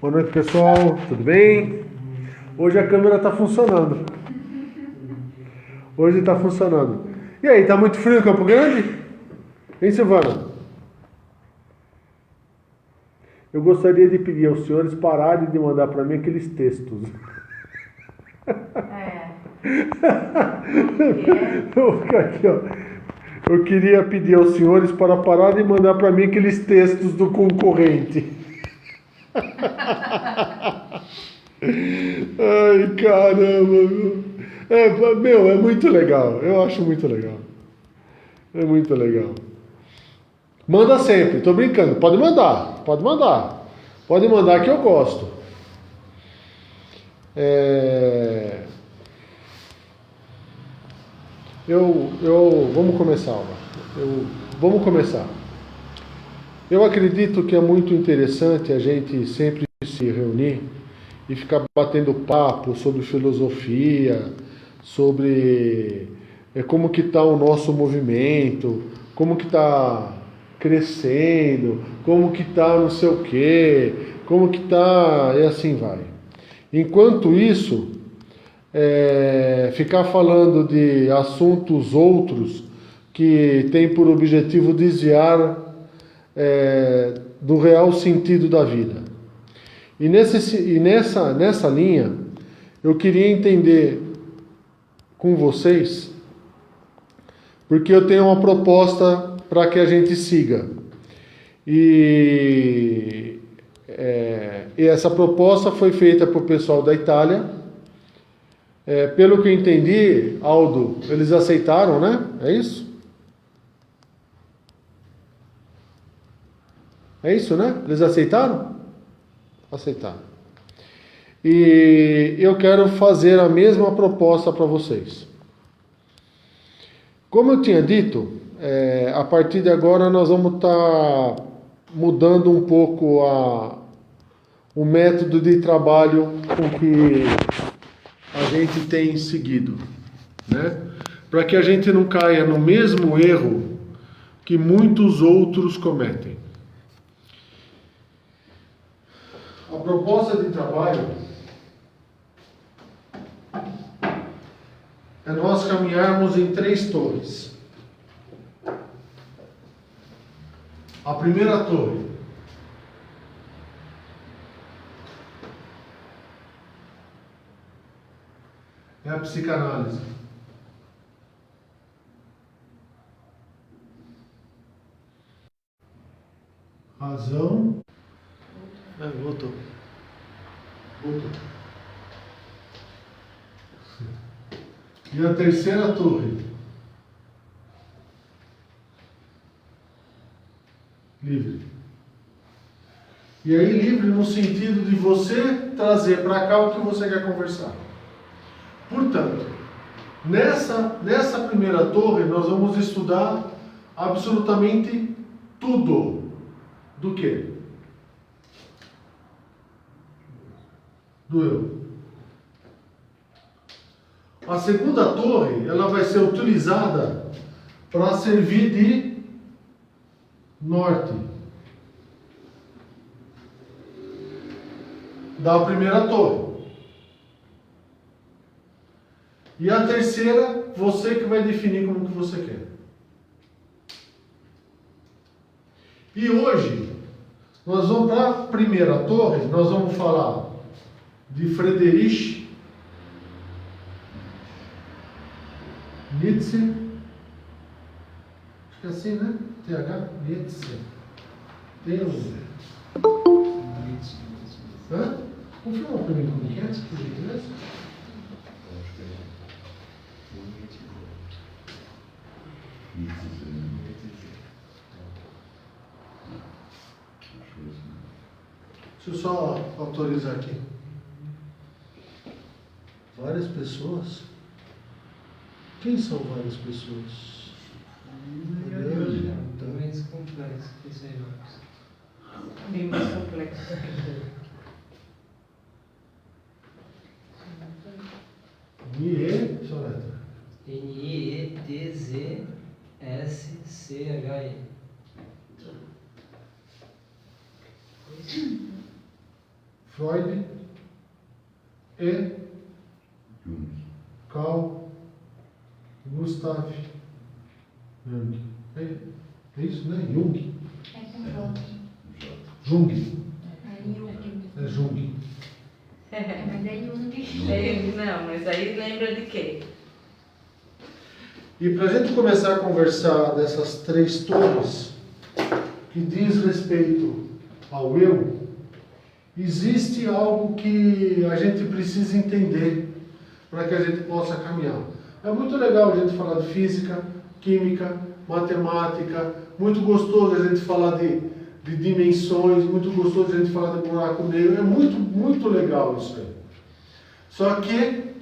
Boa noite, pessoal. Tudo bem? Hoje a câmera está funcionando. Hoje está funcionando. E aí, tá muito frio em Campo Grande? Hein, Silvana? Eu gostaria de pedir aos senhores pararem de mandar para mim aqueles textos. Eu vou ficar aqui, ó. Eu queria pedir aos senhores para parar de mandar para mim aqueles textos do concorrente. Ai, caramba, meu. É muito legal. Eu acho muito legal. É muito legal. Manda sempre, tô brincando. Pode mandar, pode mandar. Pode mandar que eu gosto. Vamos começar, vamos começar. Eu acredito que é muito interessante a gente sempre se reunir e ficar batendo papo sobre filosofia, sobre como que está o nosso movimento, como que está crescendo, como que está não sei o quê, como que está, e assim vai. Enquanto isso, ficar falando de assuntos outros que tem por objetivo desviar do real sentido da vida. E nessa linha, eu queria entender com vocês, porque eu tenho uma proposta para que a gente siga. E essa proposta foi feita por pessoal da Itália. Pelo que eu entendi, Aldo, eles aceitaram, né? É isso? É isso, né? Eles aceitaram? Aceitaram. E eu quero fazer a mesma proposta para vocês. Como eu tinha dito, a partir de agora nós vamos estar mudando um pouco o método de trabalho com que a gente tem seguido, né? Para que a gente não caia no mesmo erro que muitos outros cometem. A proposta de trabalho é nós caminharmos em 3 torres. A primeira torre é a psicanálise. Razão. Voltou. E a terceira torre? Livre. E aí, livre no sentido de você trazer para cá o que você quer conversar. Portanto, nessa primeira torre, nós vamos estudar absolutamente tudo. Do quê? Do eu. A segunda torre, ela vai ser utilizada para servir de norte da primeira torre. E a terceira, você que vai definir como que você quer. E hoje, nós vamos para a primeira torre, nós vamos falar de Friedrich Nietzsche. Acho que é assim, né? TH, Nietzsche. Tem Nietzsche. Hã? Confirma para mim como que é, por gentileza. Deixa eu só autorizar aqui. Várias pessoas? Quem são várias pessoas? Mais complexo que isso aí, bem mais complexo. NIE, sua letra. NIETZSCHE. Freud e Carl Gustav Jung. É isso, né? Jung. É com Jung. É Jung. É Jung. Mas é Jung. Não, mas aí lembra de quê? E para a gente começar a conversar dessas três torres que diz respeito ao eu, existe algo que a gente precisa entender para que a gente possa caminhar. É muito legal a gente falar de física, química, matemática, muito gostoso a gente falar de dimensões, muito gostoso a gente falar de buraco negro, é muito, muito legal isso aí. Só que,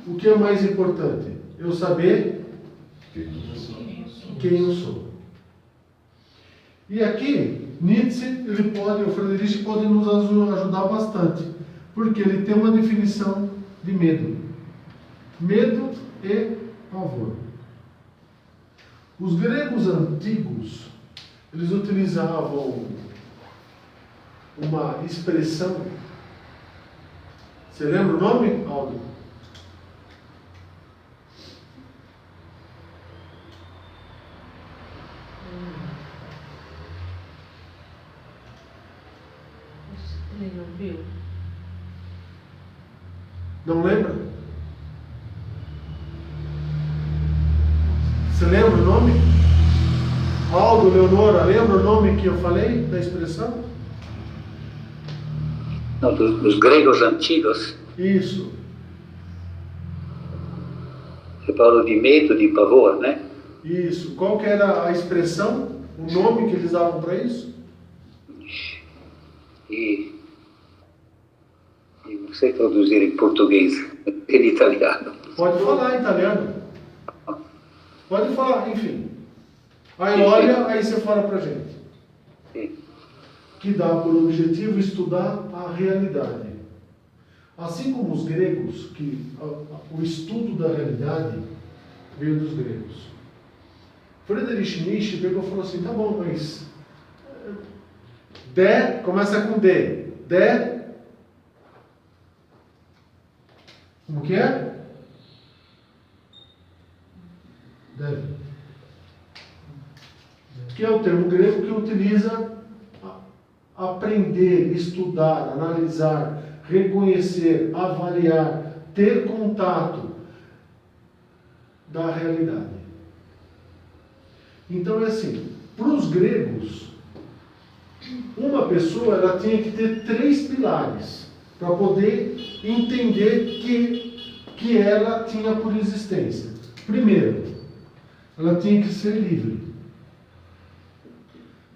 o que é mais importante? Eu saber quem eu sou. E aqui, Nietzsche, o Friedrich pode nos ajudar bastante, porque ele tem uma definição de medo. Medo e pavor. Os gregos antigos, eles utilizavam uma expressão. Você lembra o nome, Aldo? Ele não viu? Não lembra? Você lembra o nome? Aldo, Leonora, lembra o nome que eu falei da expressão? Não, dos gregos antigos. Isso. Você falou de medo, de pavor, né? Isso. Qual que era a expressão? O nome que eles davam para isso? E não sei traduzir em português, em italiano. Pode falar em italiano. Pode falar, enfim. Aí olha, aí você fala pra gente. Sim. Que dá por objetivo estudar a realidade. Assim como os gregos, que o estudo da realidade veio dos gregos. Friedrich Nietzsche pegou e falou assim, tá bom, mas começa com D. Como que é? Deve. Que é o termo grego que utiliza aprender, estudar, analisar, reconhecer, avaliar, ter contato da realidade. Então é assim, para os gregos, uma pessoa ela tinha que ter três pilares para poder entender que ela tinha por existência. Primeiro, ela tinha que ser livre.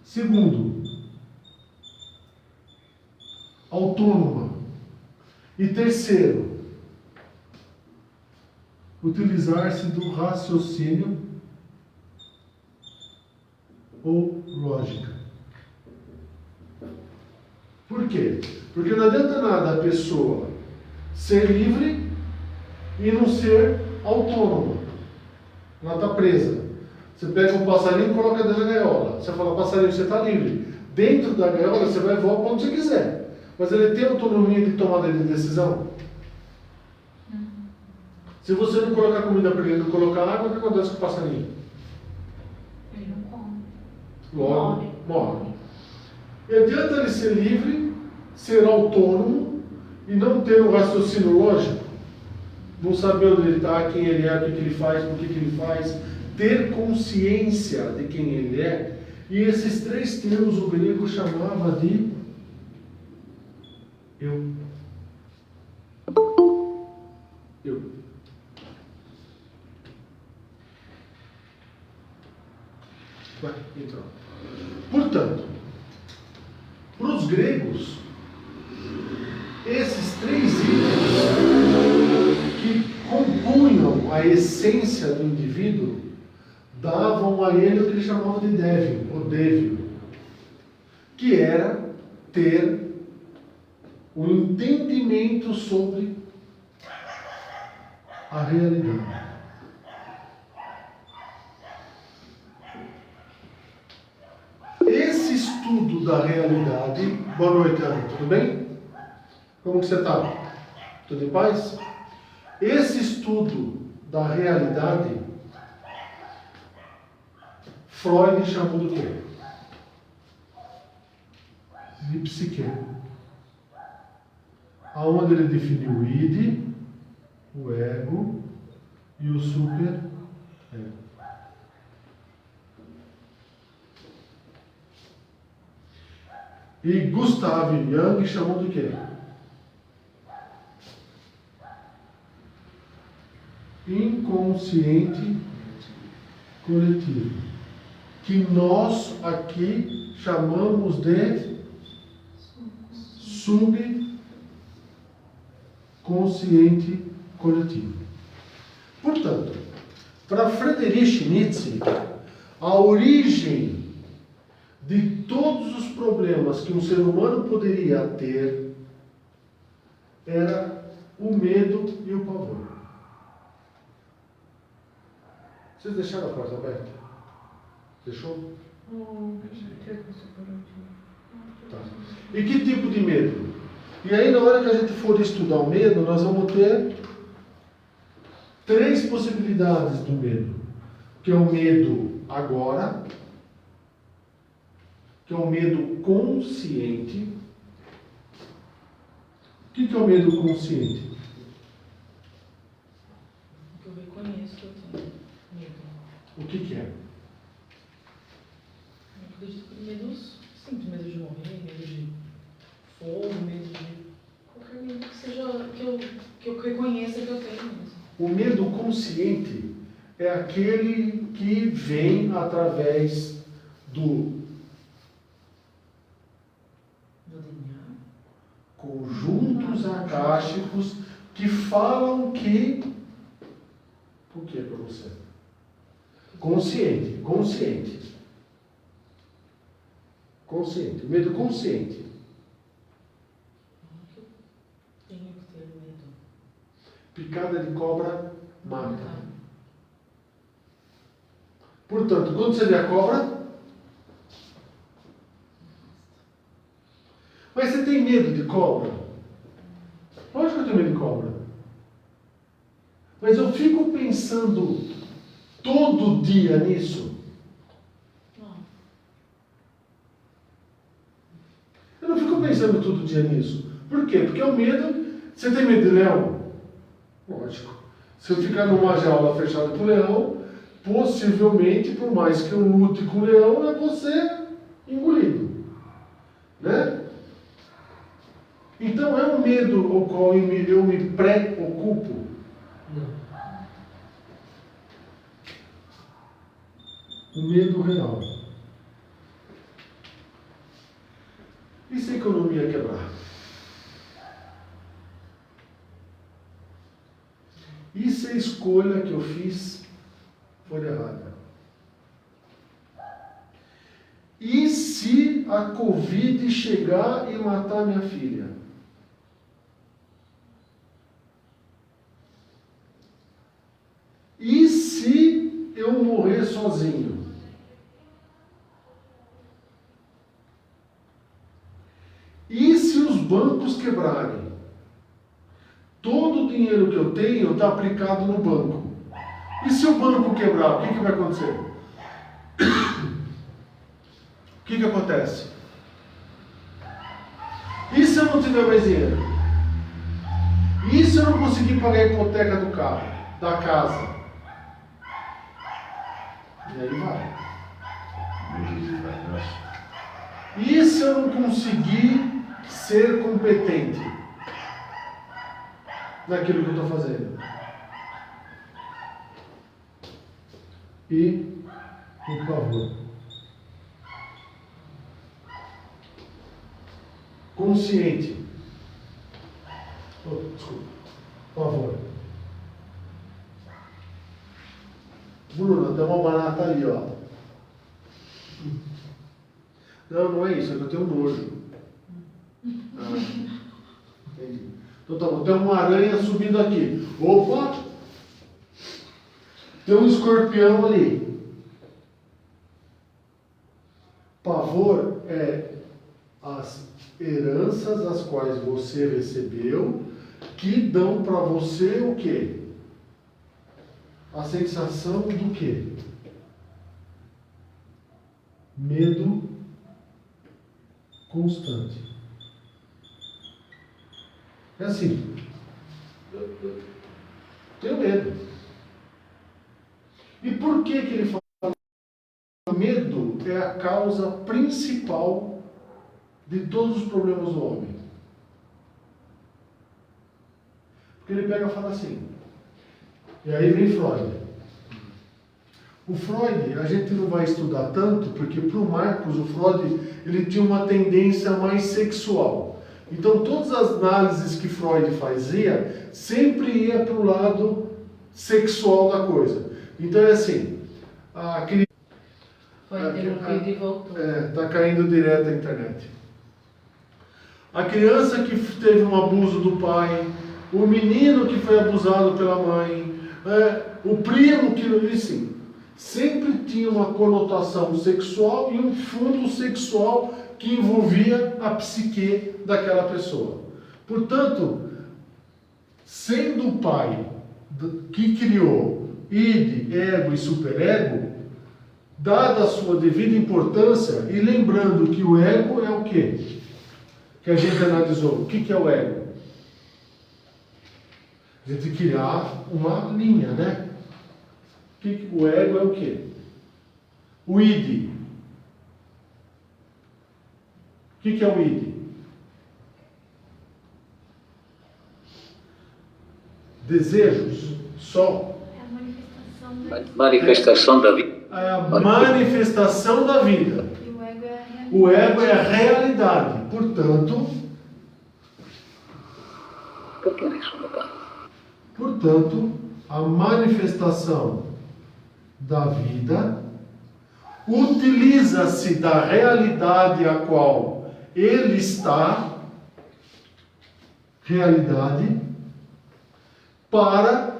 Segundo, autônoma. E terceiro, utilizar-se do raciocínio ou lógica. Por quê? Porque não adianta nada a pessoa ser livre e não ser autônoma. Ela está presa. Você pega um passarinho e coloca dentro da gaiola. Você fala, passarinho, você está livre. Dentro da gaiola você vai voar para onde você quiser. Mas ele tem autonomia de tomada de decisão? Se você não colocar comida para ele, não colocar água, o que acontece com o passarinho? Ele não come. Logo, morre. E adianta ele ser livre, ser autônomo e não ter um raciocínio lógico? Não saber onde ele está, quem ele é, o que ele faz, por que ele faz, ter consciência de quem ele é. E esses três termos o grego chamava de eu. Eu. Vai, então. Portanto, para os gregos, esses três itens que compunham a essência do indivíduo davam a ele o que ele chamava de dévio, ou dévio, que era ter o entendimento sobre a realidade. Esse estudo da realidade... Boa noite, Ana, tudo bem? Como que você está? Tudo em paz? Esse estudo da realidade, Freud chamou do quê? De psique. Aonde ele definiu o id, o ego e o super-ego. E Gustav Jung chamou de quê? Inconsciente coletivo. Que nós aqui chamamos de subconsciente coletivo. Portanto, para Friedrich Nietzsche, a origem de todos os problemas que um ser humano poderia ter era o medo e o pavor. Vocês deixaram a porta aberta? Fechou? Tá. E que tipo de medo? E aí, na hora que a gente for estudar o medo, nós vamos ter 3 possibilidades do medo. Que é o medo agora, que é o medo consciente. O que é o medo consciente? Que eu reconheço que eu tenho medo. O que é? Eu acredito que medos simples, medo de morrer, medo de fogo, medo de qualquer medo que seja, que eu reconheça que eu tenho mesmo. O medo consciente é aquele que vem através do DNA. Conjuntos acásticos que falam que... O que é para você? Consciente. Medo consciente. Que eu tenho que ter medo. Picada de cobra mata. Portanto, quando você vê a cobra... Mas você tem medo de cobra? Lógico que eu tenho medo de cobra. Mas eu fico pensando todo dia nisso. Não. Eu não fico pensando todo dia nisso. Por quê? Porque é o medo... Você tem medo de leão? Lógico. Se eu ficar numa jaula fechada com o leão, possivelmente, por mais que eu lute com o leão, eu vou ser engolido. Né? Então é um medo ao qual eu me preocupo? Não. O medo real. E se a economia quebrar? E se a escolha que eu fiz for errada? E se a Covid chegar e matar minha filha? E se eu morrer sozinho? E se os bancos quebrarem? Todo o dinheiro que eu tenho está aplicado no banco. E se o banco quebrar, o que vai acontecer? O que acontece? E se eu não tiver mais dinheiro? E se eu não conseguir pagar a hipoteca do carro, da casa? E aí vai. E se eu não conseguir ser competente naquilo que eu estou fazendo? E, por favor, consciente. Desculpa, por favor. Bruno, tem uma barata ali, ó. Não, não é isso, é que eu tenho nojo. Entendi. Então tá bom, tem uma aranha subindo aqui. Opa! Tem um escorpião ali. Pavor é as heranças as quais você recebeu, que dão para você o quê? A sensação do quê? Medo constante. É assim, eu tenho medo. E por que ele fala que o medo é a causa principal de todos os problemas do homem? Porque ele pega e fala assim, e aí vem Freud. O Freud, a gente não vai estudar tanto, porque para o Marcos, o Freud, ele tinha uma tendência mais sexual. Então, todas as análises que Freud fazia, sempre ia para o lado sexual da coisa. Então, é assim, aquele... Foi interrompido e voltou. Está caindo direto a internet. A criança que teve um abuso do pai, o menino que foi abusado pela mãe, o primo que... Assim, sempre tinha uma conotação sexual e um fundo sexual que envolvia a psique daquela pessoa. Portanto, sendo o pai que criou id, ego e superego, dada a sua devida importância, e lembrando que o ego é o quê? Que a gente analisou. O que é o ego? A gente criar uma linha, né? O ego é o quê? O id. O que é o id? Desejos, só. É a manifestação da vida. Manifestação da vida. É a manifestação da vida. E o ego é a realidade. O ego é a realidade. Portanto, Por que isso não dá? a manifestação da vida utiliza-se da realidade a qual ele está, realidade, para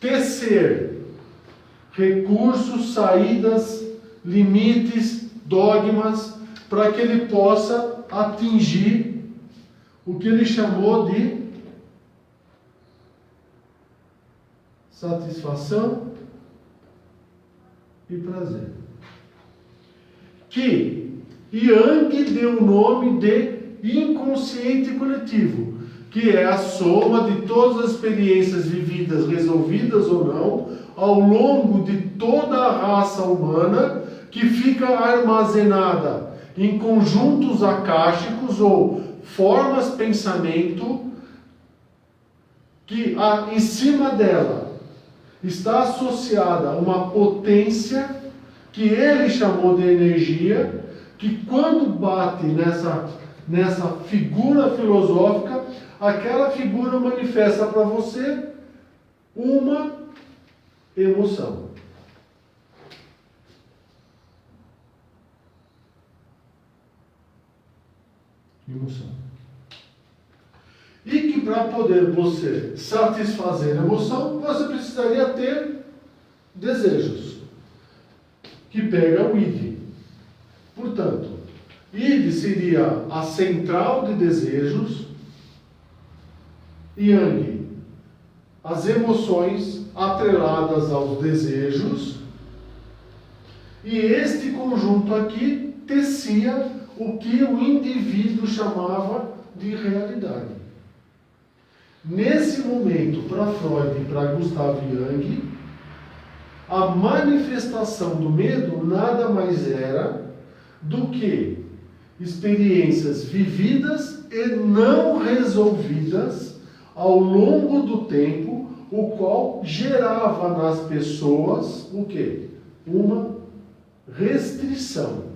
tecer recursos, saídas, limites, dogmas, para que ele possa atingir o que ele chamou de satisfação e prazer. Que Yang deu o nome de inconsciente coletivo, que é a soma de todas as experiências vividas, resolvidas ou não, ao longo de toda a raça humana, que fica armazenada em conjuntos akáshicos ou formas de pensamento, que em cima dela está associada uma potência que ele chamou de energia, que quando bate nessa figura filosófica, aquela figura manifesta para você uma emoção. Emoção. E que para poder você satisfazer a emoção, você precisaria ter desejos, que pega o id. Portanto, id seria a central de desejos, yang, as emoções atreladas aos desejos, e este conjunto aqui tecia o que o indivíduo chamava de realidade. Nesse momento, para Freud e para Gustav Jung, a manifestação do medo nada mais era do que experiências vividas e não resolvidas ao longo do tempo, o qual gerava nas pessoas o quê? Uma restrição.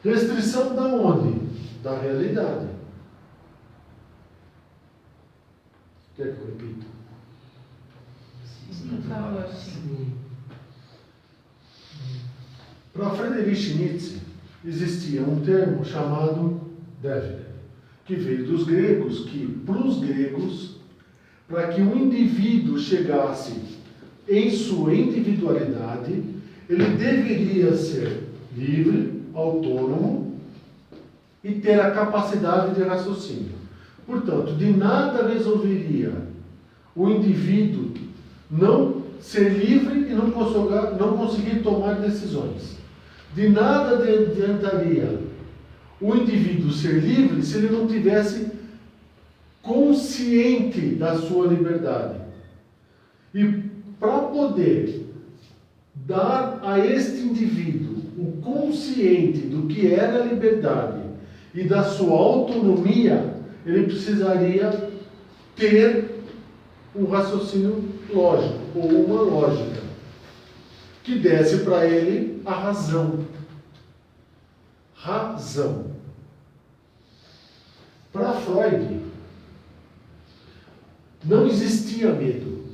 Restrição da onde? Da realidade. Quer que eu repita? Sim, por favor, sim. Para Friedrich Nietzsche, existia um termo chamado Devil, que veio dos gregos, que para os gregos, para que um indivíduo chegasse em sua individualidade, ele deveria ser livre, autônomo e ter a capacidade de raciocínio. Portanto, de nada resolveria o indivíduo não ser livre e não conseguir tomar decisões. De nada adiantaria o indivíduo ser livre se ele não tivesse consciente da sua liberdade. E para poder dar a este indivíduo o consciente do que era a liberdade e da sua autonomia, ele precisaria ter um raciocínio lógico, ou uma lógica, que desse para ele a razão. Razão. Para Freud, não existia medo.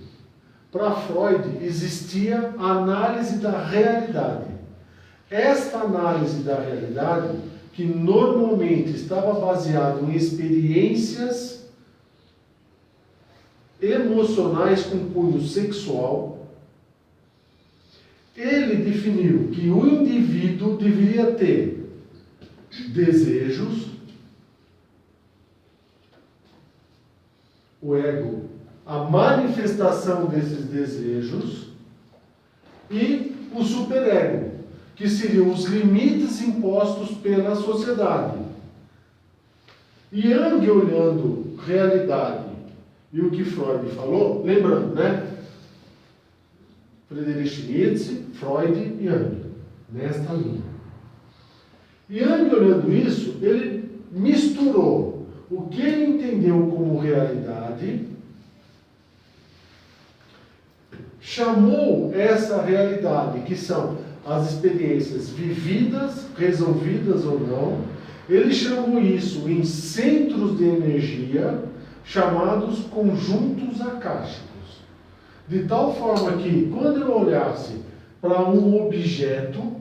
Para Freud, existia a análise da realidade. Esta análise da realidade, que normalmente estava baseada em experiências emocionais com cunho sexual, ele definiu que o indivíduo deveria ter desejos, o ego, a manifestação desses desejos, e o superego, que seriam os limites impostos pela sociedade. E Jung, olhando realidade e o que Freud falou, lembrando, né? Friedrich Nietzsche, Freud e Jung, nesta linha. E Jung, olhando isso, ele misturou o que ele entendeu como realidade, chamou essa realidade, que são as experiências vividas, resolvidas ou não, ele chamou isso em centros de energia, chamados conjuntos acásticos. De tal forma que, quando eu olhasse para um objeto,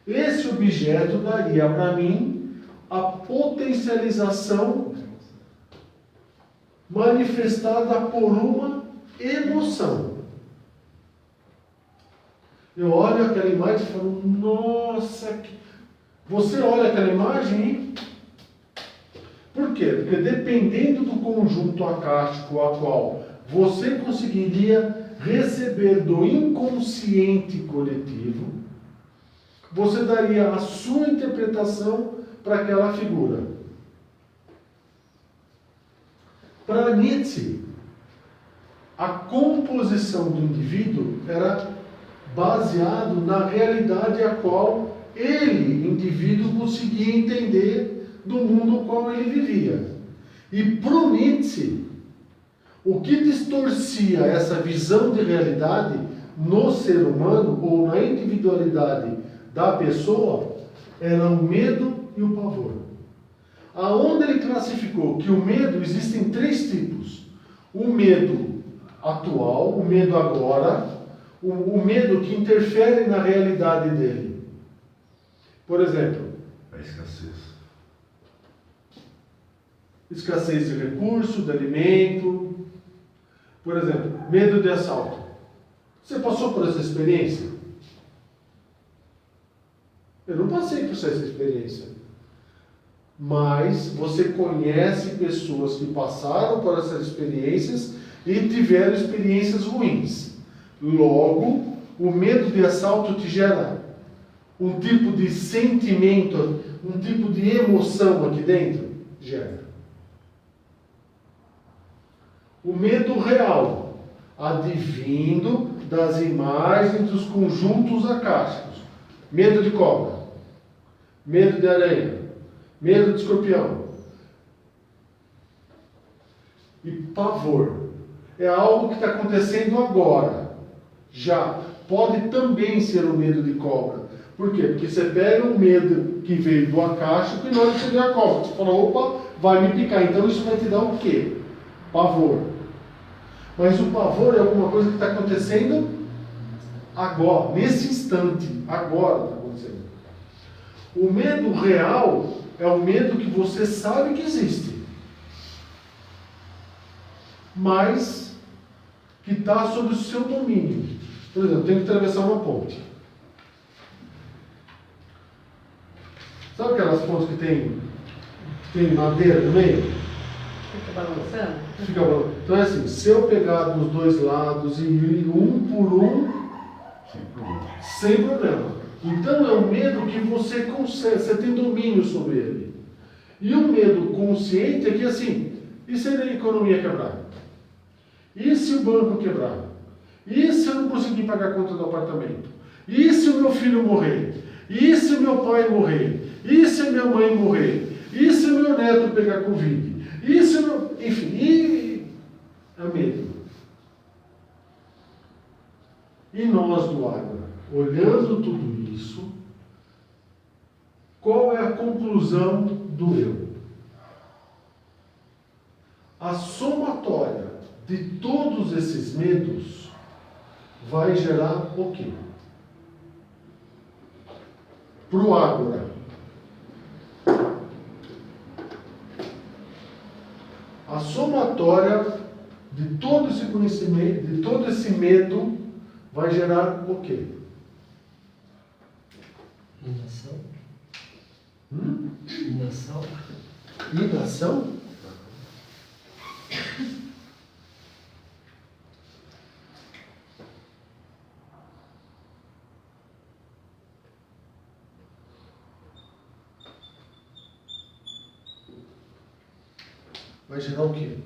esse objeto daria para mim a potencialização manifestada por uma emoção. Eu olho aquela imagem e falo, nossa, você olha aquela imagem e... Por quê? Porque dependendo do conjunto acástico a qual você conseguiria receber do inconsciente coletivo, você daria a sua interpretação para aquela figura. Para Nietzsche, a composição do indivíduo era baseado na realidade a qual ele, indivíduo, conseguia entender do mundo no qual ele vivia. E para o Nietzsche, o que distorcia essa visão de realidade no ser humano ou na individualidade da pessoa era o medo e o pavor. Aonde ele classificou que o medo existem três tipos: o medo atual, o medo agora, o medo que interfere na realidade dele. Por exemplo, A escassez. escassez de recurso, de alimento. Por exemplo, medo de assalto. Você passou por essa experiência? Eu não passei por essa experiência. Mas você conhece pessoas que passaram por essas experiências e tiveram experiências ruins. Logo, o medo de assalto te gera um tipo de sentimento, um tipo de emoção aqui dentro? Gera. O medo real, advindo das imagens dos conjuntos acásticos. Medo de cobra, medo de aranha, medo de escorpião. E pavor é algo que está acontecendo agora. Já pode também ser o medo de cobra. Por quê? Porque você pega um medo que veio do acástico e na hora que você vê a cobra, você fala, opa, vai me picar. Então isso vai te dar o quê? Pavor. Mas o pavor é alguma coisa que está acontecendo agora, nesse instante. Agora está acontecendo. O medo real é o medo que você sabe que existe, mas que está sob o seu domínio. Por exemplo, eu tenho que atravessar uma ponte. Sabe aquelas pontes que tem madeira no meio? Fica balançando? Fica balançando. Então é assim, se eu pegar dos dois lados e ir um por um, sem problema. Então é um medo que você consegue, você tem domínio sobre ele. E um medo consciente é que assim, e se a economia quebrar? E se o banco quebrar? E se eu não conseguir pagar a conta do apartamento? E se o meu filho morrer? E se o meu pai morrer? E se a minha mãe morrer? E se o meu neto pegar Covid? E se o meu... Enfim, é medo. E nós do Ágora, olhando tudo isso, qual é a conclusão do eu? A somatória de todos esses medos vai gerar o quê? Para o Ágora. A somatória de todo esse conhecimento, de todo esse medo, vai gerar o quê? Inação. Hum? Inação. Inação? Vai gerar o quê?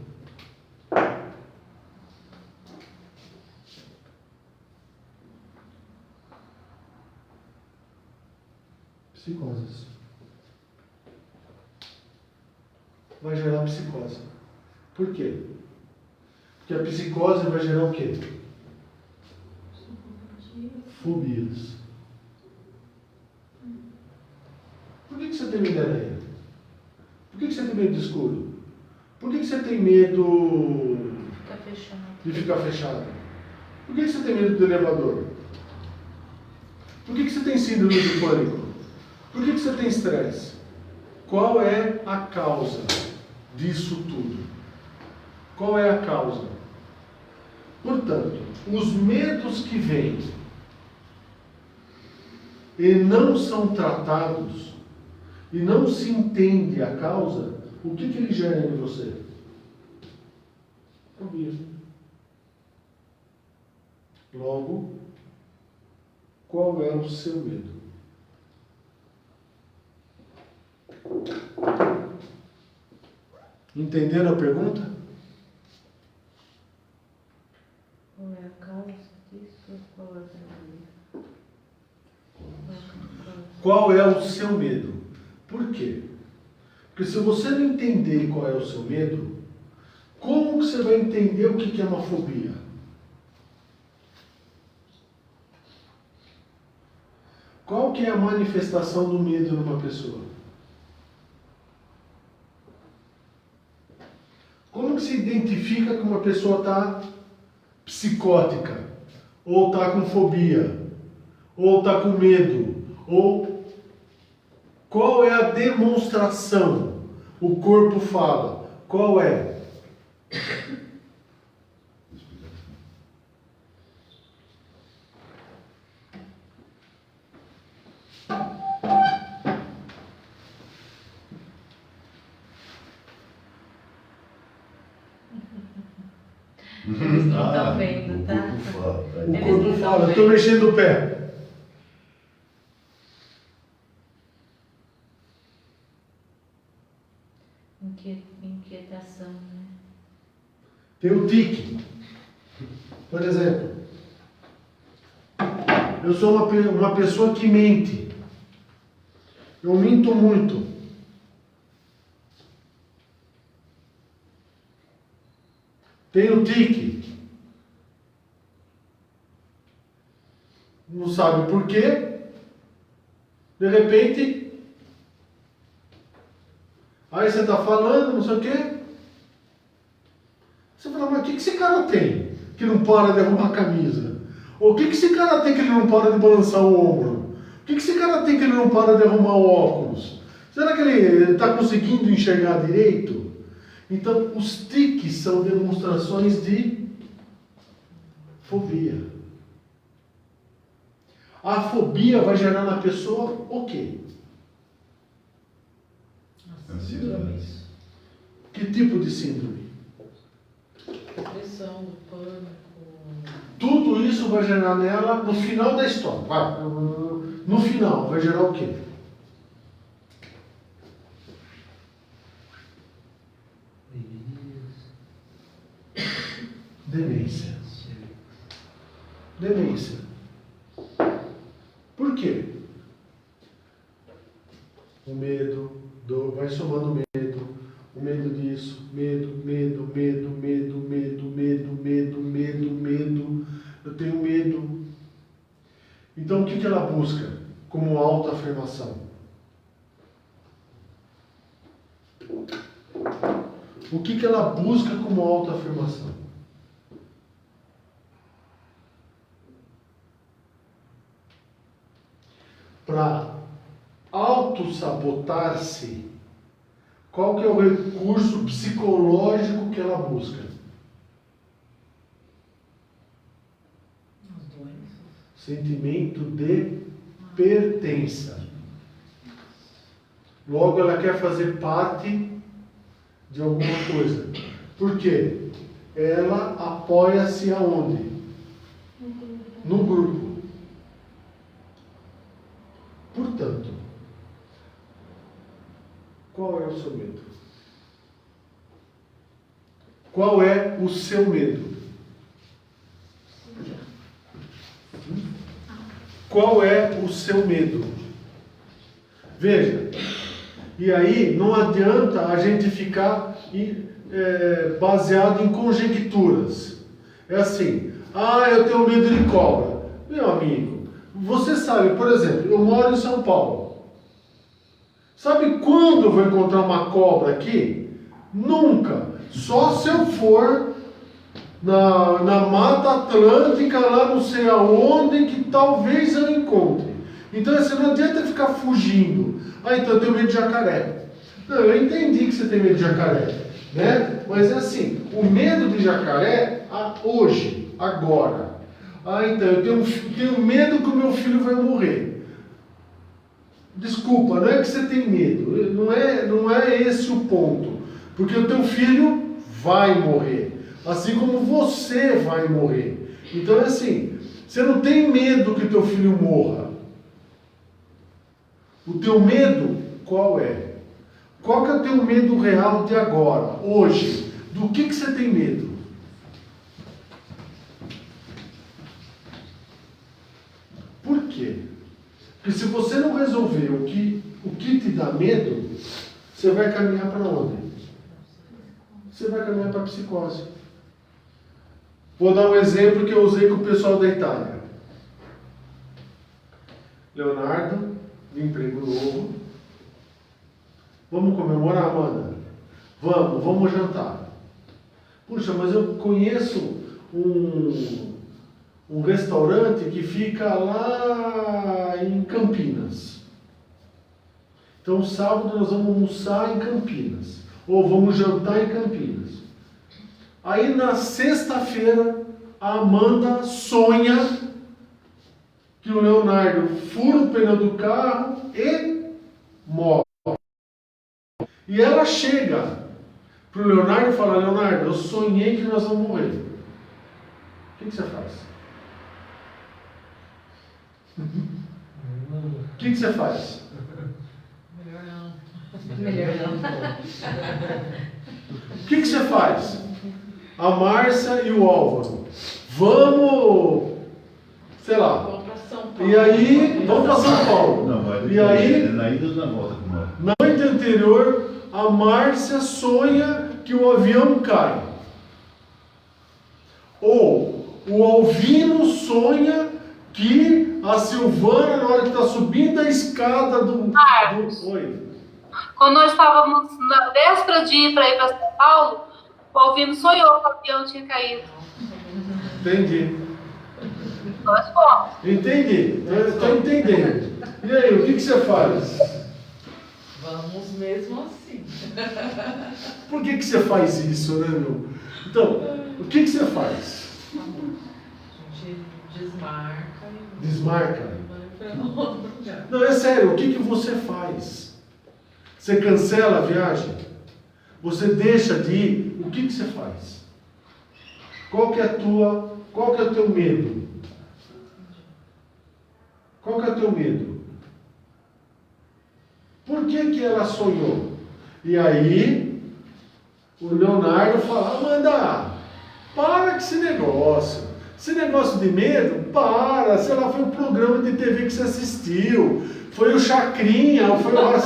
Psicoses. Vai gerar psicose. Por quê? Porque a psicose vai gerar o quê? Fobias. Por que você tem medo de aranha? Por que você tem medo de escuro? Por que você tem medo de ficar fechado? Por que você tem medo do elevador? Por que você tem síndrome de pânico? Por que você tem estresse? Qual é a causa disso tudo? Qual é a causa? Portanto, os medos que vêm e não são tratados e não se entende a causa, o que ele gera em você? Fobia. Logo, qual é o seu medo? Entenderam a pergunta? Qual é a causa disso? Qual é a verdadeira? Qual é o seu medo? Por quê? Porque se você não entender qual é o seu medo, como que você vai entender o que é uma fobia? Qual que é a manifestação do medo numa pessoa? Como que se identifica que uma pessoa está psicótica? Ou está com fobia? Ou está com medo? Ou qual é a demonstração? O corpo fala. Qual é? Eles não estão vendo, tá? O corpo fala, estou mexendo o pé. Inquietação, né? Tem o tique. Por exemplo, eu sou uma pessoa que mente. Eu minto muito. Tem o tique. Não sabe por quê. De repente, aí você está falando, não sei o quê. Você fala, mas o que esse cara tem que não para de arrumar a camisa? Ou o que esse cara tem que ele não para de balançar o ombro? O que esse cara tem que ele não para de arrumar o óculos? Será que ele está conseguindo enxergar direito? Então, os tiques são demonstrações de fobia. A fobia vai gerar na pessoa o quê? As síndromes. Que tipo de síndrome? Depressão, pânico. Tudo isso vai gerar nela no final da história. Vai. No final, vai gerar o quê? Demência. Demência. Por quê? O medo, vai somando medo, o medo disso, medo. Eu tenho medo. Então o que ela busca como autoafirmação? O que ela busca como autoafirmação? Para autossabotar-se, qual que é o recurso psicológico que ela busca? As doenças. Sentimento de pertença. Logo, ela quer fazer parte de alguma coisa. Por quê? Ela apoia-se aonde? No grupo. Portanto, qual é o seu medo? Qual é o seu medo? Qual é o seu medo? Veja, e aí não adianta a gente ficar baseado em conjecturas. É assim, eu tenho medo de cobra. Meu amigo, você sabe, por exemplo, eu moro em São Paulo. Sabe quando eu vou encontrar uma cobra aqui? Nunca. Só se eu for na Mata Atlântica, lá não sei aonde, que talvez eu encontre. Então assim, não adianta ficar fugindo. Então eu tenho medo de jacaré. Não, eu entendi que você tem medo de jacaré, né? Mas é assim, o medo de jacaré, hoje, agora. Então eu tenho medo que o meu filho vai morrer. Desculpa, não é que você tem medo, não é esse o ponto. Porque o teu filho vai morrer, assim como você vai morrer. Então é assim, você não tem medo que o teu filho morra. O teu medo qual é? Qual que é o teu medo real de agora, hoje? Do que você tem medo? Por quê? Porque se você não resolver o que te dá medo, você vai caminhar para onde? Você vai caminhar para a psicose. Vou dar um exemplo que eu usei com o pessoal da Itália. Leonardo, de emprego novo. Vamos comemorar, Amanda? Vamos jantar. Puxa, mas eu conheço um restaurante que fica lá em Campinas. Então, sábado nós vamos almoçar em Campinas. Ou vamos jantar em Campinas. Aí, na sexta-feira, a Amanda sonha que o Leonardo fura o pneu do carro e morre. E ela chega para o Leonardo e fala: Leonardo, eu sonhei que nós vamos morrer. O que você faz? O que você faz? Melhor não. Melhor não. O que você faz? A Márcia e o Álvaro. Vamos, sei lá. Vamos para São Paulo. E aí, vamos para São Paulo. Não, mas E aí, na ida ou na volta com nós? na noite anterior, a Márcia sonha que o avião cai. Ou o Alvino sonha que a Silvana, na hora que está subindo a escada do... Oi. Quando nós estávamos na véspera de ir para São Paulo, o Alvino sonhou que o avião tinha caído. Entendi. Nós fomos. Entendi. Estou entendendo. E aí, o que você faz? Vamos mesmo assim. Por que você faz isso, né, meu? Então, o que você faz? A gente desmarca e Desmarca? vai para outro lugar. Não, é sério, o que você faz? Você cancela a viagem? Você deixa de ir? O que você faz? Qual que é o teu medo? Qual que é o teu medo? Por que ela sonhou? E aí, o Leonardo fala, Amanda, para com esse negócio. Esse negócio de medo, para. Sei lá, foi o programa de TV que você assistiu. Foi o Chacrinha, foi o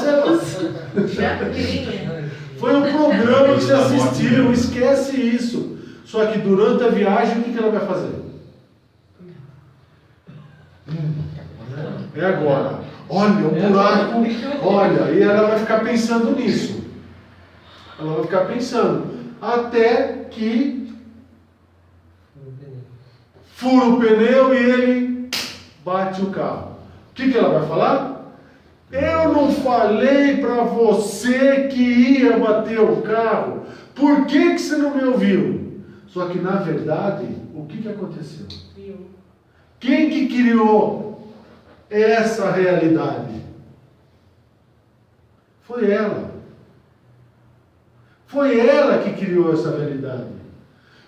Chacrinha. Foi o programa que você assistiu, esquece isso. Só que durante a viagem, o que ela vai fazer? É agora. Olha, o buraco, olha, e ela vai ficar pensando nisso. Ela vai ficar pensando. Até que fura o pneu e ele bate o carro. O que ela vai falar? Eu não falei para você que ia bater o carro. Por que você não me ouviu? Só que na verdade, o que aconteceu? Quem que criou essa realidade? Foi ela. Foi ela que criou essa realidade.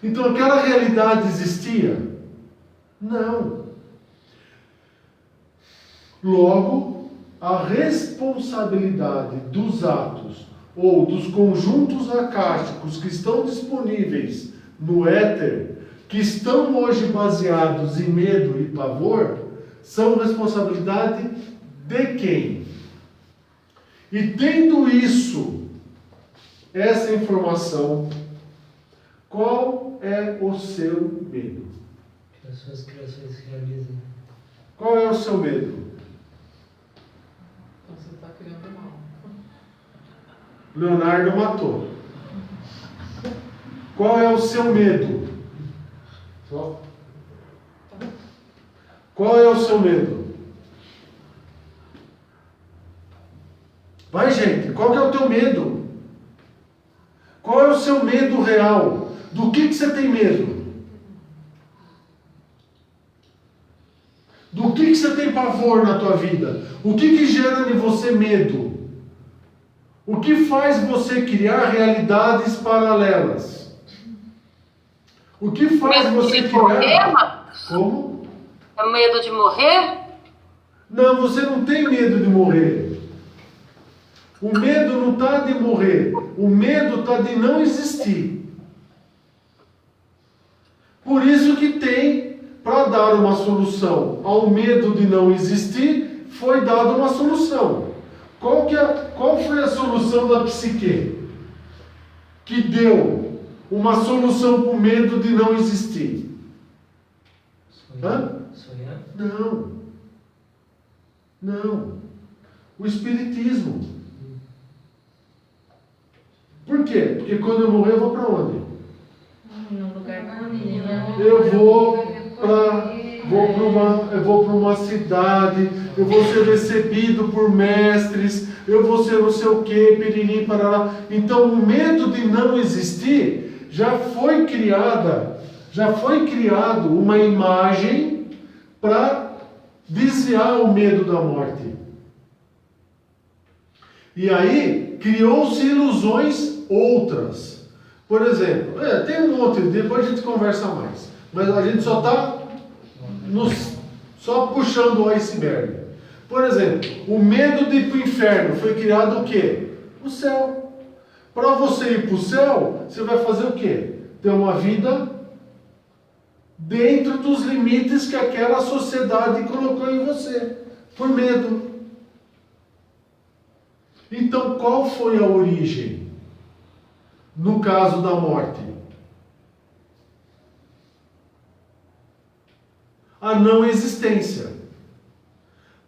Então aquela realidade existia? Não. Logo, a responsabilidade dos atos ou dos conjuntos acásticos que estão disponíveis no éter, que estão hoje baseados em medo e pavor, são responsabilidade de quem? E tendo isso, essa informação, qual é o seu medo? Que as suas criações se realizem. Qual é o seu medo? Então você está criando mal. Leonardo matou. Qual é o seu medo? Qual é o seu medo? Vai, gente, qual que é o teu medo? Qual é o seu medo real? Do que você tem medo? Do que você tem pavor na tua vida? O que gera em você medo? O que faz você criar realidades paralelas? O que faz Medo você de criar... morrer, Marcos? Como? É medo de morrer? Não, você não tem medo de morrer. O medo não está de morrer. O medo está de não existir. Por isso que tem, para dar uma solução ao medo de não existir, foi dada uma solução. Qual foi a solução da psique? Que deu uma solução para o medo de não existir? Hã? Sonhar? Não. O Espiritismo. Por quê? Porque quando eu morrer, eu vou para onde? Num lugar bonito. Eu vou para uma cidade, eu vou ser recebido por mestres, eu vou ser não sei o que, piriri, parará. Então o medo de não existir já foi criado uma imagem para desviar o medo da morte. E aí criou-se ilusões outras. Por exemplo, tem um outro, depois a gente conversa mais. Mas a gente só está só puxando o iceberg. Por exemplo, o medo de ir para o inferno foi criado o quê? O céu. Para você ir para o céu, você vai fazer o quê? Ter uma vida dentro dos limites que aquela sociedade colocou em você. Por medo. Então, qual foi a origem? No caso da morte? A não existência.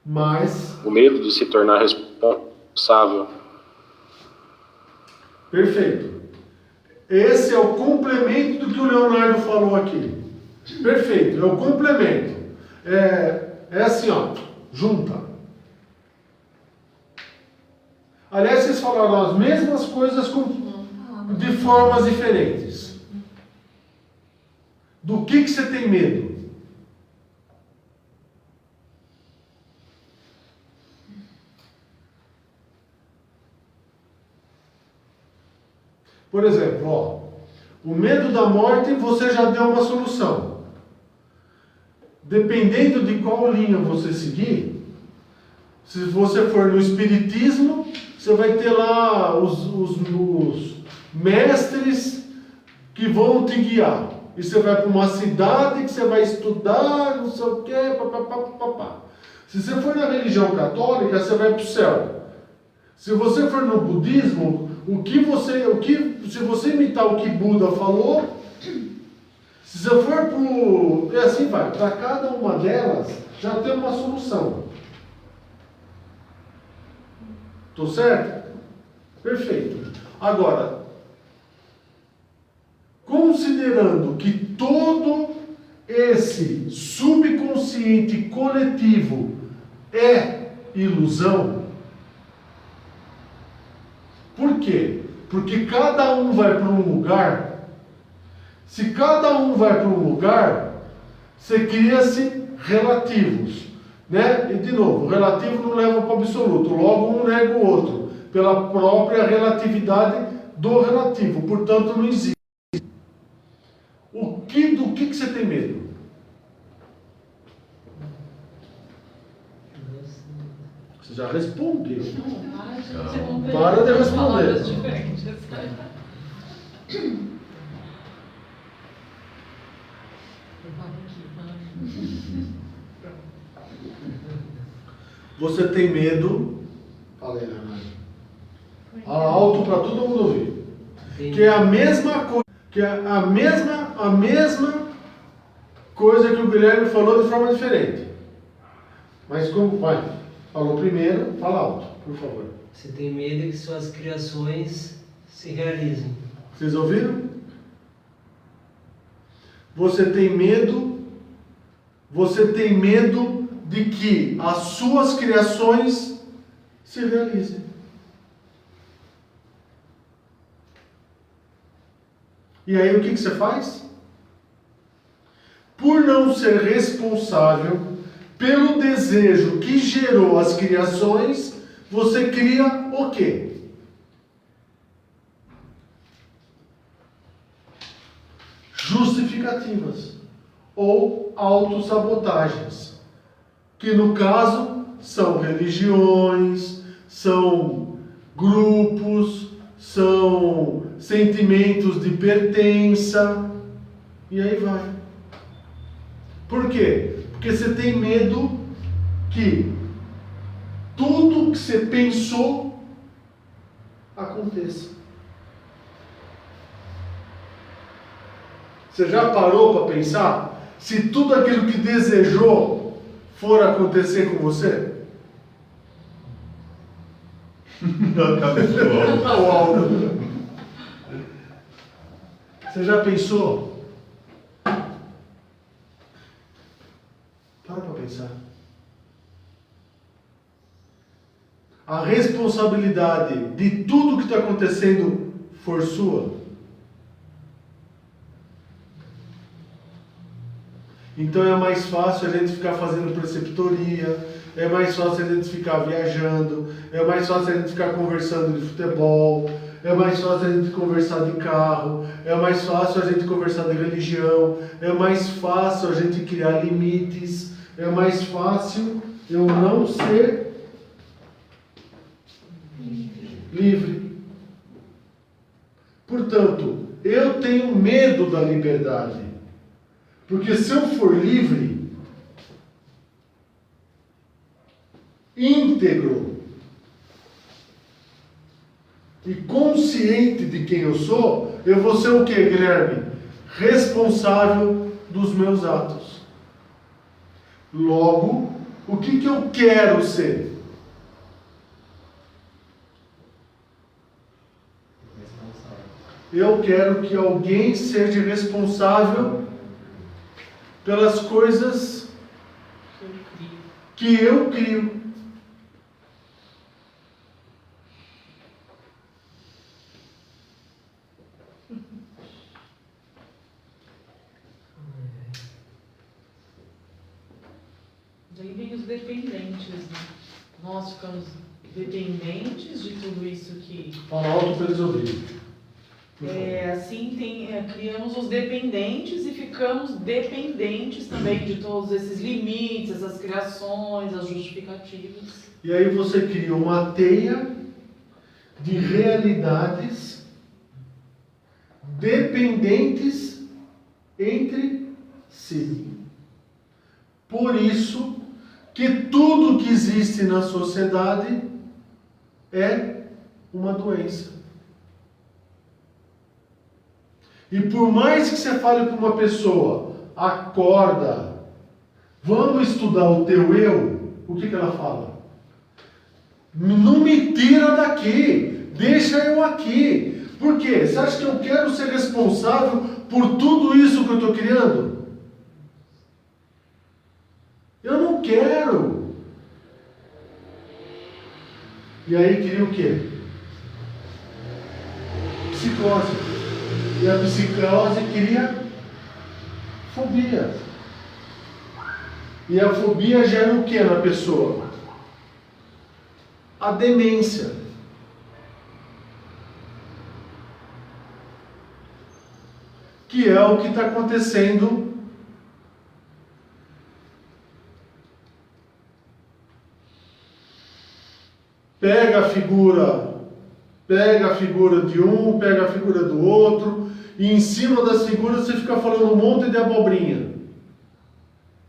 Mas... O medo de se tornar responsável. Perfeito. Esse é o complemento do que o Leonardo falou aqui. Perfeito, é o complemento. É assim, ó, junta. Aliás, vocês falaram as mesmas coisas de formas diferentes. Do que você tem medo? Por exemplo, ó, o medo da morte você já deu uma solução. Dependendo de qual linha você seguir, se você for no espiritismo, você vai ter lá os mestres que vão te guiar. E você vai para uma cidade que você vai estudar, não sei o quê, papapá. Se você for na religião católica, você vai para o céu. Se você for no budismo, se você imitar o que Buda falou, se você for pro... E assim vai. Para cada uma delas, já tem uma solução. Tô certo? Perfeito. Agora, considerando que todo esse subconsciente coletivo é ilusão, por quê? Porque cada um vai para um lugar. Se cada um vai para um lugar, você cria-se relativos, né? E de novo, o relativo não leva para o absoluto, logo um nega o outro, pela própria relatividade do relativo, portanto não existe. Do que você tem medo? Você já respondeu. Para de responder. Você tem medo? Fala aí, Leonardo. Fala alto para todo mundo ouvir. Que é a mesma coisa. Que é a mesma coisa que o Guilherme falou de forma diferente. Mas como vai? Falou primeiro, fala alto, por favor. Você tem medo que suas criações se realizem. Vocês ouviram? Você tem medo de que as suas criações se realizem. E aí o que você faz? Por não ser responsável pelo desejo que gerou as criações, você cria o quê? Justificativas ou autossabotagens, que no caso são religiões, são grupos, são sentimentos de pertença, e aí vai. Por quê? Porque você tem medo que tudo que você pensou aconteça. Você já parou para pensar se tudo aquilo que desejou for acontecer com você? Você já pensou? Para pensar. A responsabilidade de tudo que está acontecendo for sua. Então é mais fácil a gente ficar fazendo preceptoria, é mais fácil a gente ficar viajando, é mais fácil a gente ficar conversando de futebol, é mais fácil a gente conversar de carro, é mais fácil a gente conversar de religião, é mais fácil a gente criar limites, é mais fácil eu não ser livre. Portanto, eu tenho medo da liberdade. Porque se eu for livre, íntegro e consciente de quem eu sou, eu vou ser o quê, Guilherme? Responsável dos meus atos. Logo, o que eu quero ser? Eu quero que alguém seja responsável pelas coisas que eu crio. Daí vem os dependentes, né? Nós ficamos dependentes de tudo isso que... Fala alto para eles ouvirem. Assim criamos os dependentes e ficamos dependentes também de todos esses limites, essas criações, as justificativas. E aí você cria uma teia de realidades dependentes entre si. Por isso que tudo que existe na sociedade é uma doença. E por mais que você fale para uma pessoa, acorda, vamos estudar o teu eu, o que ela fala? Não me tira daqui, deixa eu aqui. Por quê? Você acha que eu quero ser responsável por tudo isso que eu estou criando? Eu não quero. E aí cria o quê? Psicose. E a psicose cria fobia. E a fobia gera o que na pessoa? A demência. Que é o que está acontecendo pega a figura de um, pega a figura do outro, e em cima das figuras você fica falando um monte de abobrinha,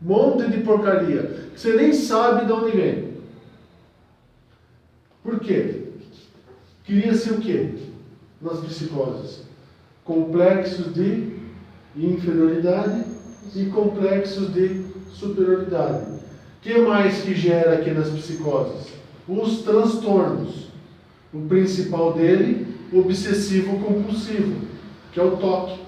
um monte de porcaria, que você nem sabe de onde vem. Por quê? Cria-se o quê? Nas psicoses? Complexos de inferioridade e complexos de superioridade. O que mais que gera aqui nas psicoses? Os transtornos. O principal dele, obsessivo-compulsivo, que é o toque.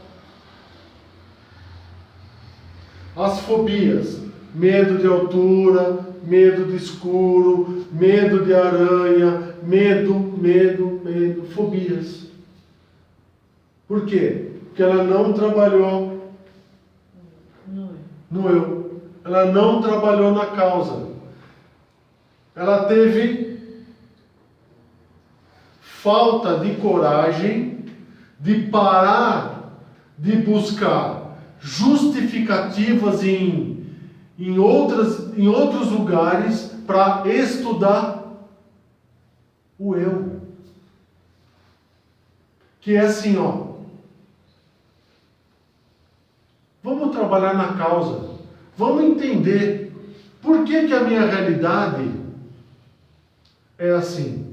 As fobias, medo de altura, medo de escuro, medo de aranha, medo, fobias. Por quê? Porque ela não trabalhou no eu. Ela não trabalhou na causa. Ela teve falta de coragem de parar de buscar justificativas em outros lugares para estudar o eu. Que é assim, ó. Vamos trabalhar na causa. Vamos entender por que a minha realidade é assim.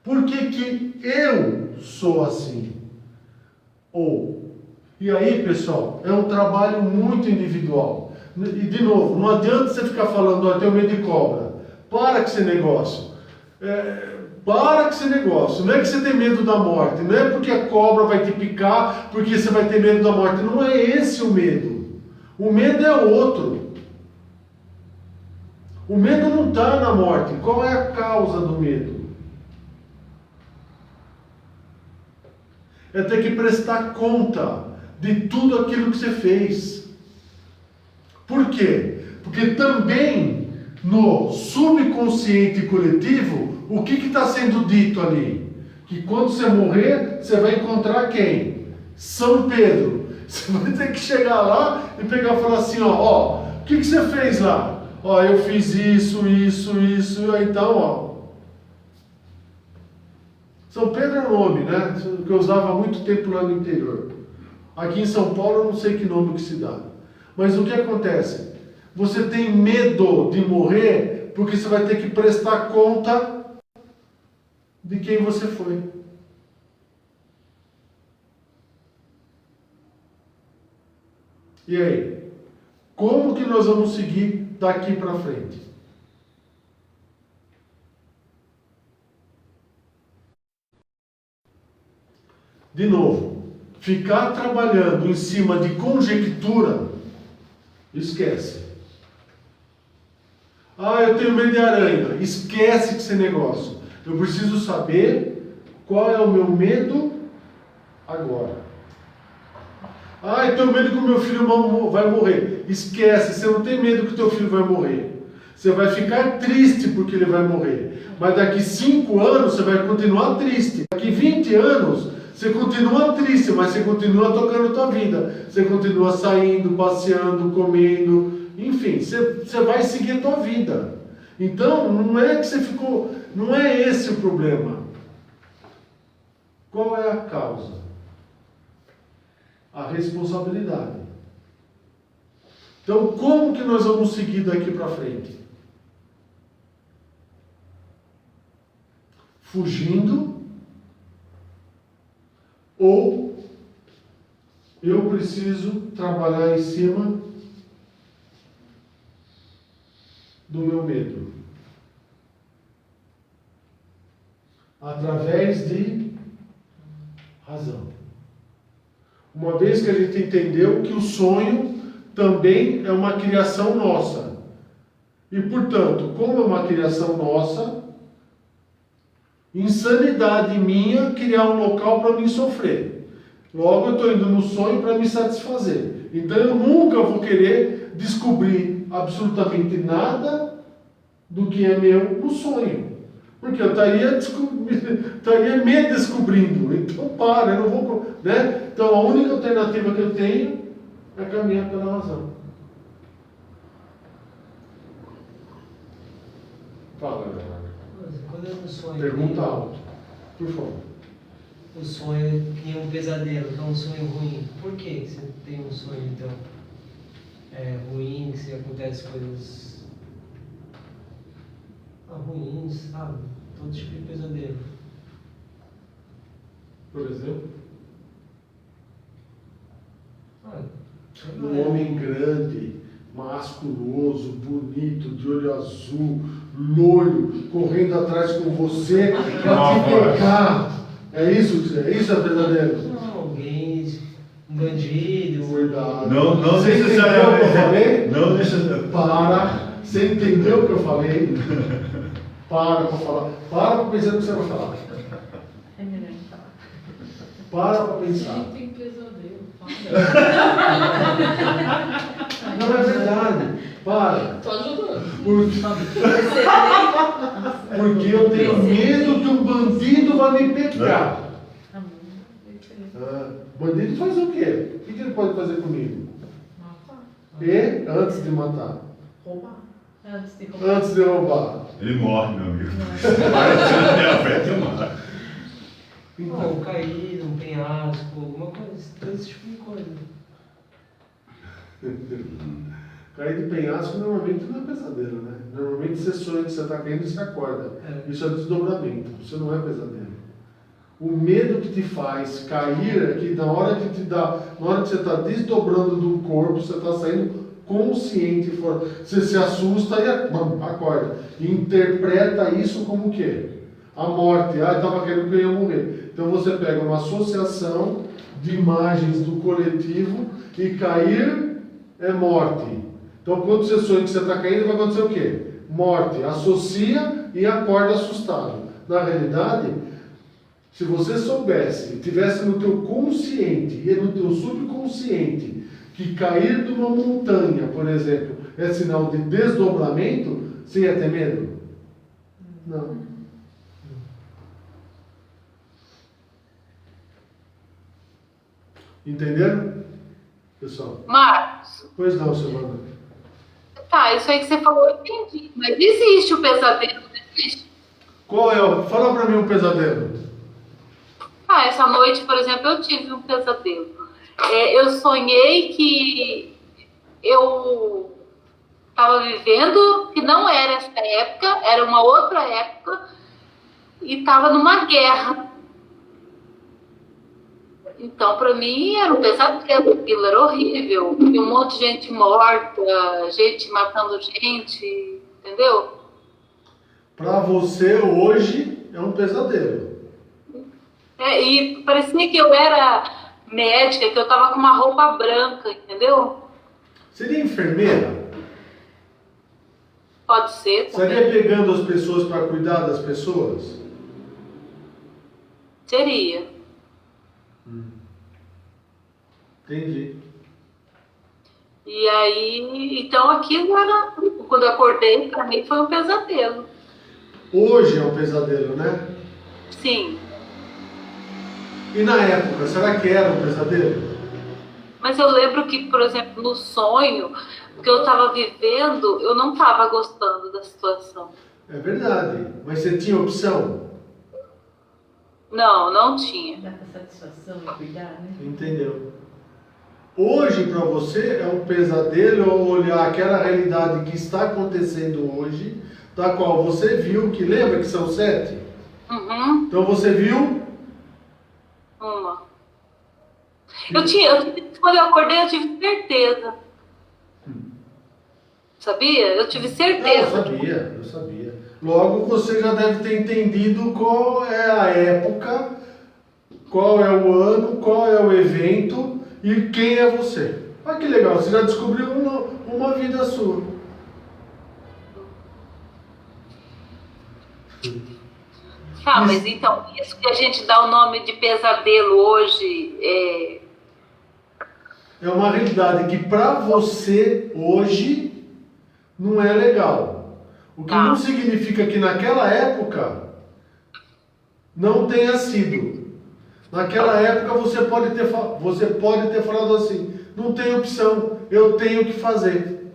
Por que eu sou assim? E aí, pessoal, é um trabalho muito individual. E, de novo, não adianta você ficar falando, eu tenho medo de cobra. Para com esse negócio. Para com esse negócio. Não é que você tem medo da morte. Não é porque a cobra vai te picar, porque você vai ter medo da morte. Não é esse o medo. O medo é outro. O medo não está na morte. Qual é a causa do medo? É ter que prestar conta de tudo aquilo que você fez. Por quê? Porque também no subconsciente coletivo, o que está sendo dito ali? Que quando você morrer, você vai encontrar quem? São Pedro. Você vai ter que chegar lá e pegar e falar assim, ó, o que você fez lá? Ó, eu fiz isso, então, ó. São Pedro é o nome, né? Que eu usava há muito tempo lá no interior. Aqui em São Paulo eu não sei que nome que se dá. Mas o que acontece? Você tem medo de morrer porque você vai ter que prestar conta de quem você foi. E aí? Como que nós vamos seguir daqui para frente? De novo, ficar trabalhando em cima de conjectura, esquece. Eu tenho medo de aranha. Esquece esse negócio. Eu preciso saber qual é o meu medo agora. Eu tenho medo que o meu filho vai morrer. Esquece, você não tem medo que o teu filho vai morrer. Você vai ficar triste porque ele vai morrer. Mas daqui 5 anos você vai continuar triste. Daqui 20 anos Você continua triste, mas você continua tocando a tua vida. Você continua saindo, passeando, comendo, enfim, você vai seguir a tua vida. Então, não é que você ficou, não é esse o problema. Qual é a causa? A responsabilidade. Então, como que nós vamos seguir daqui para frente? Fugindo? Ou eu preciso trabalhar em cima do meu medo? Através de razão. Uma vez que a gente entendeu que o sonho também é uma criação nossa. E, portanto, como é uma criação nossa, insanidade minha criar um local para mim sofrer. Logo eu estou indo no sonho para me satisfazer. Então eu nunca vou querer descobrir absolutamente nada do que é meu no sonho. Porque eu estaria me descobrindo. Então eu não vou. Né? Então a única alternativa que eu tenho é caminhar pela razão. Fala, galera. Quando eu sonho. Pergunta alto, por favor. O sonho é um pesadelo, que é um sonho ruim. Por que você tem um sonho, então, ruim, que se acontece coisas ruins, sabe? Todo tipo de pesadelo. Por exemplo? Sei lá, Um homem grande, masculoso, bonito, de olho azul, loiro, correndo atrás com você para te pegar. É isso é verdadeiro? Não, alguém, um bandido. Verdade. Não Você entendeu o que eu necessariamente. falei? Não necessariamente. Para. Você entendeu o que eu falei? Para falar. Para pensar no que você vai falar. É melhor não falar. Para pensar. Gente, tem pesadelo. Não é verdade. Para. Tô ajudando. Porque eu tenho medo que um bandido vai me pegar. Bandido faz o quê? O que ele pode fazer comigo? Matar. E antes de matar? Roubar. Antes de roubar. Antes de roubar. Ele morre, meu amigo. Vai afeta uma. Não, cair num penhasco, alguma coisa, todo esse tipo de coisa. Cair de penhasco normalmente não é pesadelo, né? Normalmente você sonha que você está caindo e você acorda. Isso é desdobramento, isso não é pesadelo. O medo que te faz cair é que na hora que você está desdobrando do corpo, você está saindo consciente fora. Você se assusta e acorda. E interpreta isso como o quê? A morte. Estava querendo que eu ia morrer. Então você pega uma associação de imagens do coletivo e cair é morte. Então quando você sonha que você está caindo, vai acontecer o quê? Morte. Associa e acorda assustado. Na realidade, se você soubesse, tivesse no teu consciente e no teu subconsciente que cair de uma montanha, por exemplo, é sinal de desdobramento, você ia ter medo? Não. Entenderam? Pessoal? Marcos, Pois não, Silvana. tá, isso aí que você falou eu entendi. Mas existe o pesadelo, não existe? Qual é? Fala pra mim um pesadelo. Essa noite, por exemplo, eu tive um pesadelo. Eu sonhei que eu estava vivendo, que não era essa época, era uma outra época, e estava numa guerra. Então, para mim, era um pesadelo, aquilo era horrível. E um monte de gente morta, gente matando gente, entendeu? Para você, hoje, é um pesadelo. E parecia que eu era médica, que eu estava com uma roupa branca, entendeu? Seria enfermeira? Pode ser também. Estaria pegando as pessoas para cuidar das pessoas? Seria. Entendi. E aí, então aquilo era, quando eu acordei, para mim foi um pesadelo. Hoje é um pesadelo, né? Sim. E na época, será que era um pesadelo? Mas eu lembro que, por exemplo, no sonho que eu estava vivendo, eu não estava gostando da situação. É verdade, mas você tinha opção? Não, não tinha. Dá pra satisfação e cuidar, né? Entendeu? Hoje, para você, é um pesadelo olhar aquela realidade que está acontecendo hoje, da qual você viu, que lembra que são 7? Uhum. Então você viu? Uma. Quando eu acordei, eu tive certeza. Sabia? Eu tive Não, certeza. eu sabia. Logo você já deve ter entendido qual é a época, qual é o ano, qual é o evento e quem é você. Olha que legal, você já descobriu uma vida sua. Tá, mas então, isso que a gente dá o nome de pesadelo hoje, É uma realidade que para você hoje não é legal. O que não significa que naquela época não tenha sido. Naquela época você pode ter falado assim, não tem opção, eu tenho que fazer.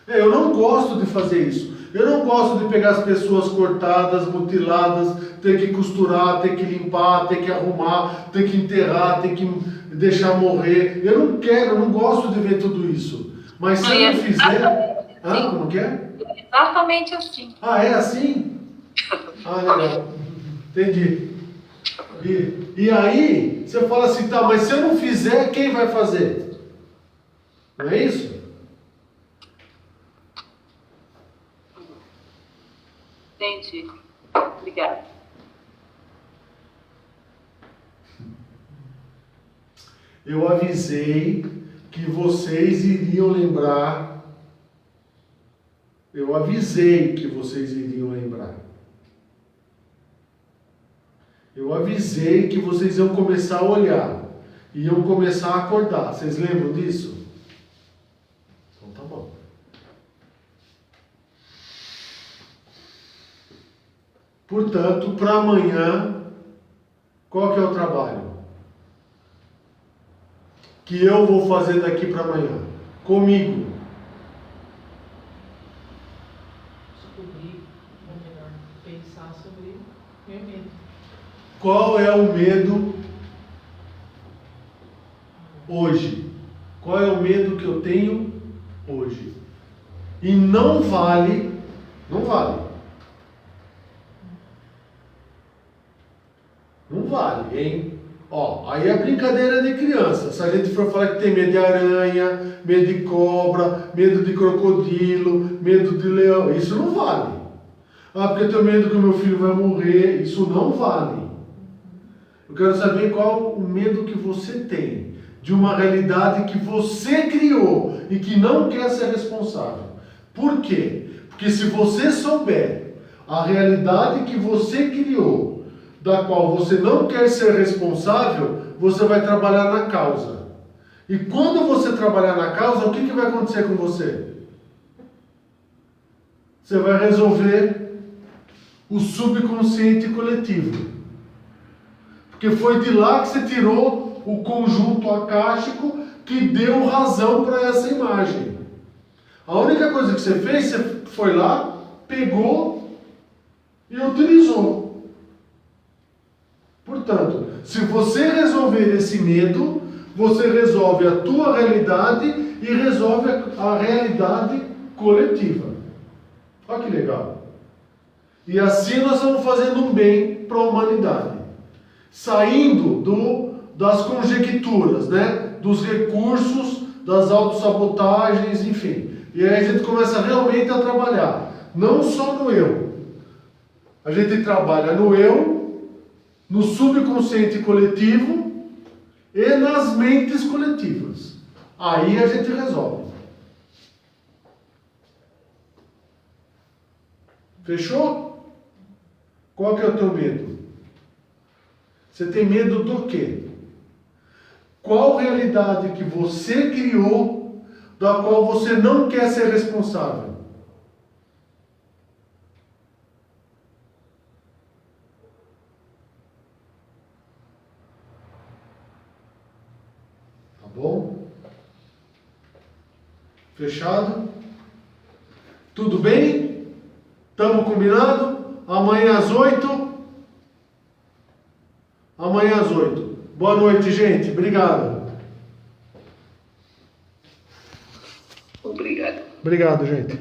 Eu não gosto de fazer isso. Eu não gosto de pegar as pessoas cortadas, mutiladas, ter que costurar, ter que limpar, ter que arrumar, ter que enterrar, ter que deixar morrer. Eu não quero, eu não gosto de ver tudo isso. Mas se eu não fizer... Ah, como que é? exatamente assim. Ah, é assim? Ah, legal. Entendi. E aí, você fala assim, tá, mas se eu não fizer, quem vai fazer? Não é isso? Entendi. Obrigada. Eu avisei que vocês iriam lembrar. Eu avisei que vocês iriam lembrar. Eu avisei que vocês iam começar a olhar. Iam começar a acordar. Vocês lembram disso? Então tá bom. Portanto, para amanhã, qual que é o trabalho? Que eu vou fazer daqui para amanhã? Comigo. Descobrir, ou melhor, pensar sobre o meu medo. Qual é o medo hoje? Qual é o medo que eu tenho hoje? E não vale, não vale. Não vale, hein? Ó, aí é brincadeira de criança. Se a gente for falar que tem medo de aranha, medo de cobra, medo de crocodilo, medo de leão, isso não vale. Ah, porque eu tenho medo que o meu filho vai morrer, isso não vale. Eu quero saber qual o medo que você tem de uma realidade que você criou e que não quer ser responsável. Por quê? Porque se você souber a realidade que você criou, da qual você não quer ser responsável, você vai trabalhar na causa. E quando você trabalhar na causa, o que vai acontecer com você? Você vai resolver o subconsciente coletivo. Porque foi de lá que você tirou o conjunto acástico que deu razão para essa imagem. A única coisa que você fez, você foi lá, pegou e utilizou. Portanto, se você resolver esse medo, você resolve a tua realidade e resolve a realidade coletiva. Olha que legal. E assim nós vamos fazendo um bem para a humanidade. Saindo das conjecturas, né? Dos recursos, das autossabotagens, enfim. E aí a gente começa realmente a trabalhar. Não só no eu. A gente trabalha no eu, no subconsciente coletivo e nas mentes coletivas. Aí a gente resolve. Fechou? Qual que é o teu medo? Você tem medo do quê? Qual realidade que você criou, da qual você não quer ser responsável? bom? Fechado? Tudo bem? Estamos combinados? Amanhã às 8. Amanhã às 8. Boa noite, gente. Obrigado. Obrigado. Obrigado, gente.